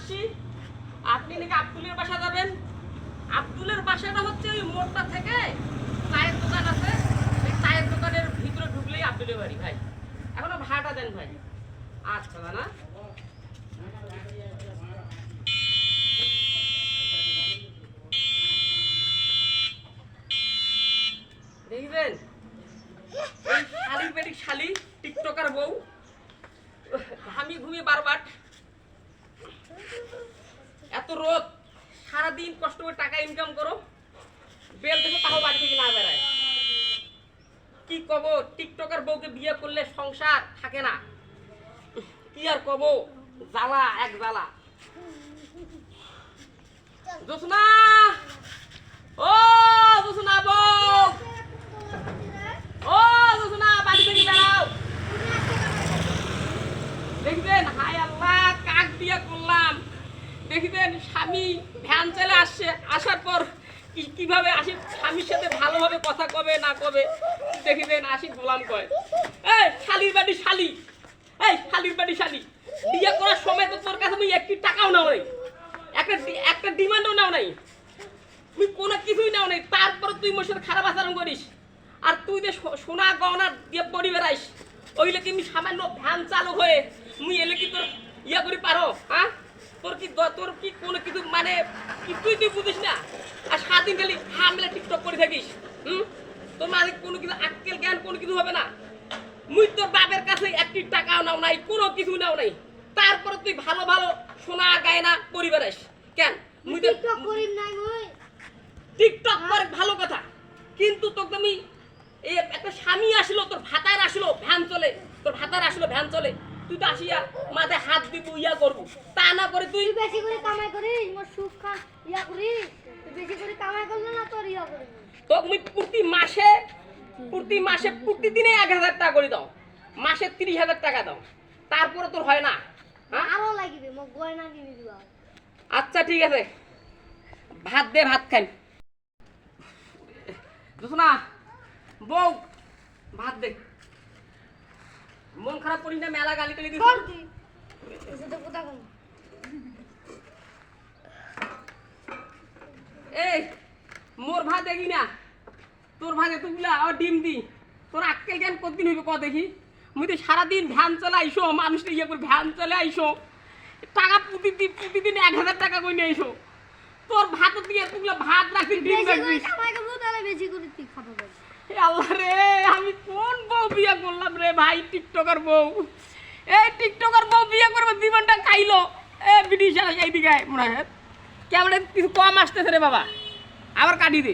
আসছি আপনি নাকি আব্দুলের বাসা যাবেন। আব্দুলের বাসাটা হচ্ছে ওই মোড়টা থেকে চায়ের দোকান আছে, এই চায়ের দোকানের ভিতরে ঢুকলেই আব্দুলের বাড়ি ভাই। এখনো ভাড়াটা দেন ভাই। আচ্ছা না দেখবেন এই শালি বেটি শালি টিকটকার বউ ঘামি ঘুমিয়ে বারবার এত রোদ সারাদিন কষ্ট করে টাকা ইনকাম করো, বেল দেখো তাও বাড়ি থেকে না বেড়ায়। কি কব, টিকটকার বউকে বিয়ে করলে সংসার থাকে না, কি আর কব, জ্বালা এক জ্বালা। জোসনা, ও জোসনা বউ, ও জোসনা বাড়ি থেকে বেড়াও। দেখবেন হায় আল্লাহ কাক বিয়ে করলাম, দেখবেন স্বামী ভ্যান চলে আসছে, আসার পর কিভাবে আসি স্বামীর সাথে ভালোভাবে কথা কবে না কবে, দেখবেন আসি গোলাম কয় এই শালির বাড়ি শালি, এই শালির বাড়ি শালি। বিয়ে করার সময় তো তোর কাছে তুমি একটি টাকাও নাও নাই, একটা ডিমান্ডও নাও নাই, তুই কোনো কিছুই নাও নাই, তারপরে তুই মোর সাথে খারাপ আচরণ করিস। আর তুই যে সোনা গহনা দিয়ে পরি বেড়াইস, ওইলে কি আমি সামান্য ভ্যান চালক হয়ে মুই এলে কি তোর ইয়া করি পারো? হ্যাঁ তোর কি কোনো কিছু মানে তুই বুঝিস না, আর সারাদিন খালি হামলে টিকটক করে থাকিস। তোর মানে কোনো কিছু আক্কেল জ্ঞান কোনো কিছু হবে না। মুই তোর বাপের কাছে একটি টাকাও নাও নাই, কোনো কিছু নাও নাই, তারপরে তুই ভালো ভালো সোনা গায়না পরি বেড়াইস কেন? মুই টিকটক করি নাই, মুই টিকটক করে ভালো কথা, কিন্তু তোকে আমি এই একটা স্বামী আসলো, তোর ভাতার আসলো ভ্যান চলে, তোর ভাতার আসলো ভ্যান চলে, তুই তো আসিয়া মাথায় হাত দিব ইয়া করবো, তা না করে তুই বেশি করে কামাই করিস, মোর সুখ খা ইয়া করিস, তুই বেশি করে কামাই করলে না তোর ইয়া করিস। তো তুমি প্রতি মাসে প্রতিদিনে 1000 টাকা করে দাও, মাসে 30,000 টাকা দাও, তারপরে তোর হয় না? আরো লাগবে, মোক গয়না কিনে দিবা। আচ্ছা ঠিক আছে, ভাত দে, ভাত খাই। না বউ ভাত দে, মন খারাপ করিস না, মেলা গালি টালি দিস। এই মোর ভাত দেখি না, তোর ভাগে তুইলা আর ডিম দি, তোর আক্কেল জ্ঞান কতদিন হইবে ক দেখি? মুই তো সারাদিন ভ্যান চলে আইসো, মানুষটা ইয়ে করে ভ্যান চলে আইসো, টাকা প্রতিদিন 1000 টাকা করে নিয়ে আইসো, তোর ভাত দিয়ে তুইলা ভাত রাখি ডিম রাখবি। বেশি করে তুই খাবো। আল্লাহ রে, আমি কোন বউ বিয়ে করলাম রে ভাই, টিকটকার বউ। এই টিকটকার বউ বিয়ে করবে জীবনটা খাইলো। এ বিডিশা এইদিকে মনে হয় কেমন কিছু কম আসতেছে রে বাবা, আবার কাটি দে।